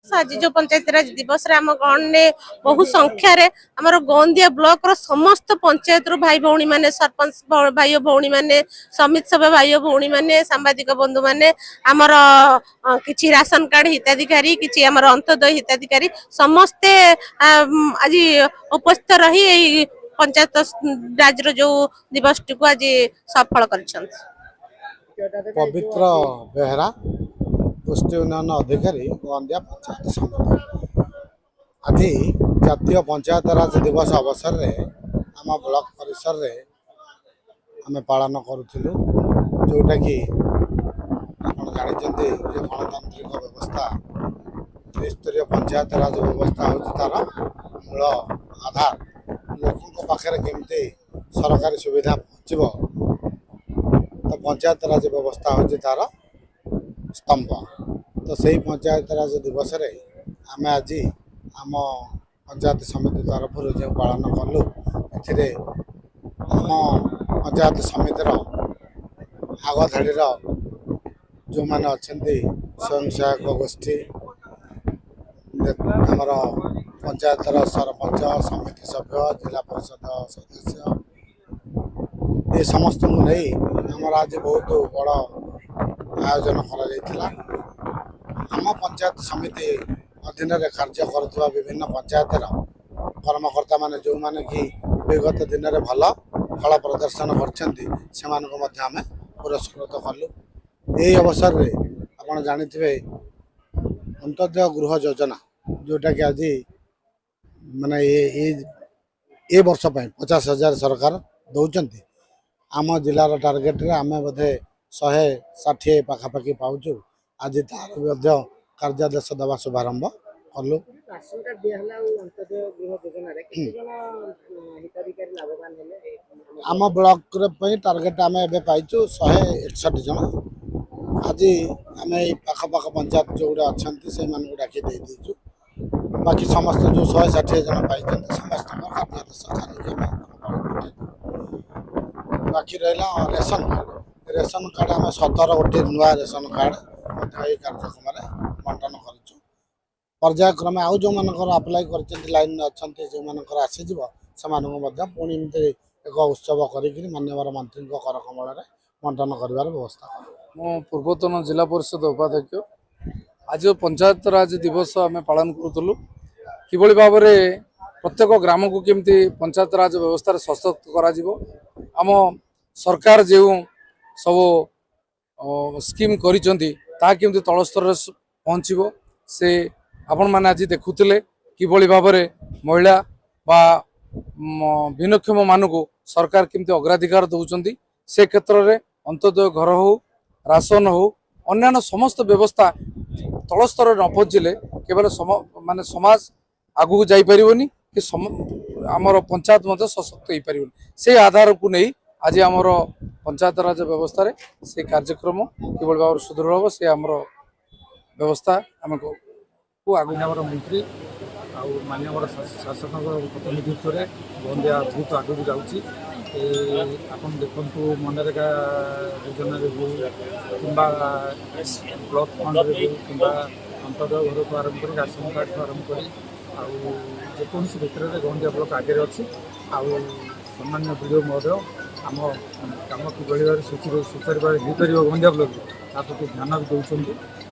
आज जो पंचायतीराज दिवस रे आम गण ने बहु संख्यार आमर गोंदिया ब्लॉक रो समस्त पंचायत रो भाई भौणी माने सरपंच भाई भौणी माने समिति सभा भाई भौणी माने सांबादिक बंधु माने आमर किछि राशन कार्ड हिताधिकारी किछि आमर अंत्योदय हिताधिकारी समस्ते आज उपस्थित रही एई पंचायत राज रो जो दिवस टी को आज सफल करिसंत। पवित्र बेहरा पुष्टि उन्नयन अधिकारी गोंदिया पंचायत समिति आज जातीय पंचायत राज दिवस अवसर में आम ब्लॉक परिसर रे आम पालन करूँ जोटा कि जानते गणतांत्रिक व्यवस्था त्रिस्तरीय पंचायत राज व्यवस्था हूँ तार मूल आधार लोकों पाखे केमती सरकारी सुविधा पहुँचब तो पंचायत राज व्यवस्था हूँ तार स्तंभ। तो सही पंचायत राज दिवस रे आम आज आम पंचायत समिति तरफ जो पालन कलु ए आम पंचायत समितिर आगधाड़ी जो मैंने अच्छा स्वयं सहायक गोष्ठी आमर पंचायत सरपंच समिति सभ्य जिला परिषद सदस्य ये समस्त को नहीं आमर आज बहुत बड़ आयोजन करा आम पंचायत समिति अधीन कार्य करुवा विभिन्न पंचायत कर्मकर्ता माने जो माने कि विगत दिन में भल फल प्रदर्शन कर पुरस्कृत कलु। यही अवसर में आप जानी अंत्योदय गृह योजना जोटा कि आज माने ये वर्ष 50,000 सरकार दौरान आम जिलार टार्गेट रे आम बोधे 160 पाखापाखि पाचु आज तार कार्यादेश दवा शुभारंभ कलु। आम ब्लॉक टार्गेट आम ए पाइचु 161 जन आज आम पाखपाख पंचायत जो गुड़ा अच्छा से डाकी देचु बाकी समस्त जो 160 जन पाई समस्त कार्यादेश बाकी रहा रेशन कार्ड आम 17 गोटे नुआ रेशन कार्ड कार्यक्रम बंटन कर पर्यायक्रमे आउ जो मानकर अप्लाई कर लाइन अच्छा जो मानकर आसीज से पुणी एक उत्सव कर माननीय मंत्री कर कमल बंटन कर व्यवस्था मो पूर्वतन जिला परिषद उपाध्यक्ष आज पंचायत राज दिवस आम पालन करूँ किभली भाव में प्रत्येक ग्राम को केमती पंचायत राज व्यवस्था सशक्त करा सरकार जो सब स्कीम करिसेंती केमती तल स्तर पहुँचब से आपण मैंने आज देखुले किभली भाव में महिला बा भिन्नक्षम मानक सरकार केमती अग्राधिकार दौरान से क्षेत्र में अंत्योदय घर हो राशन हो अन्य समस्त व्यवस्था तल स्तर न पहुँचले केवल माने समाज आगू जापरनि कि आमर पंचायत मत सशक्त हो पार से आधार को नहीं आज आमर पंचायत राज व्यवस्था रे से कार्यक्रम किभली भाव सुदृढ़ हम से आमर व्यवस्था आम को आगु मंत्री माननीय शासक प्रतिनिधित्व में गोंदिया बहुत आगू जाऊँगी आपन देखु मनरेगा योजना हो कि ब्लॉक फंड हो कि अंत्योदय घर को आरंभ कर राशन कार्ड को आरंभ कर जेकोसी क्षेत्र में गोंदिया ब्लॉक आगे अच्छी सम्मान्य वीडियो महोदय आम कम कि सुचारू भाव हो पार गोंदिया ब्लॉक प्रति ध्यान भी दौरान।